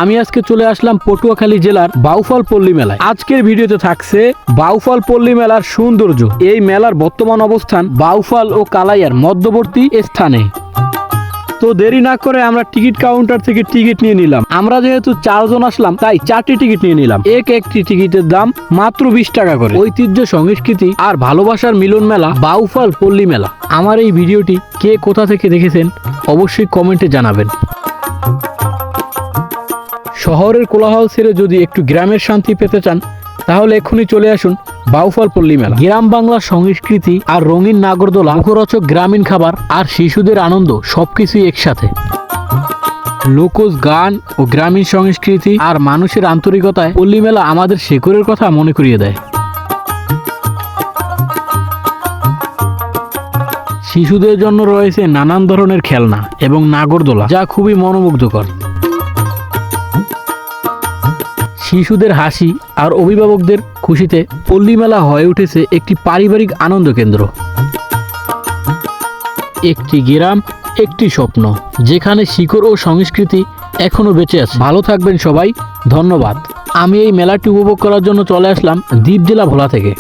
আমি আজকে চলে আসলাম পটুয়াখালী জেলার বাউফল পল্লী মেলায়। আজকের ভিডিওতে থাকছে বাউফল পল্লী মেলার সৌন্দর্য। এই মেলার বর্তমান অবস্থান বাউফল ও কালাইয়ার মধ্যবর্তী স্থানে। তো দেরি না করে আমরা টিকিট কাউন্টার থেকে টিকিট নিয়ে নিলাম। আমরা যেহেতু 4 জন আসলাম তাই 4টি টিকিট নিয়ে নিলাম। একটি টিকিটের দাম মাত্র 20 টাকা করে। ঐতিহ্য, সংস্কৃতি আর ভালোবাসার মিলন মেলা বাউফল পল্লী মেলা। আমার এই ভিডিওটি কে কোথা থেকে দেখেছেন অবশ্যই কমেন্টে জানাবেন। শহরের কোলাহল ছেড়ে যদি একটু গ্রামের শান্তি পেতে চান তাহলে এক্ষুনি চলে আসুন বাউফল পল্লী মেলা। গ্রাম বাংলার সংস্কৃতি আর রঙিন নাগরদোলা, মুখরোচক গ্রামীণ খাবার আর শিশুদের আনন্দ সবকিছুই একসাথে। লোকজ গান ও গ্রামীণ সংস্কৃতি আর মানুষের আন্তরিকতায় পল্লী মেলা আমাদের শেকড়ের কথা মনে করিয়ে দেয়। শিশুদের জন্য রয়েছে নানান ধরনের খেলনা এবং নাগরদোলা, যা খুবই মনোমুগ্ধকর। শিশুদের হাসি আর অভিভাবকদের খুশিতে পল্লী মেলা হয়ে উঠেছে একটি পারিবারিক আনন্দ কেন্দ্র। একটি গ্রাম, একটি স্বপ্ন, যেখানে শিকড় ও সংস্কৃতি এখনো বেঁচে আছে। ভালো থাকবেন সবাই, ধন্যবাদ। আমি এই মেলাটি উপভোগ করার জন্য চলে আসলাম দ্বীপ জেলা ভোলা থেকে।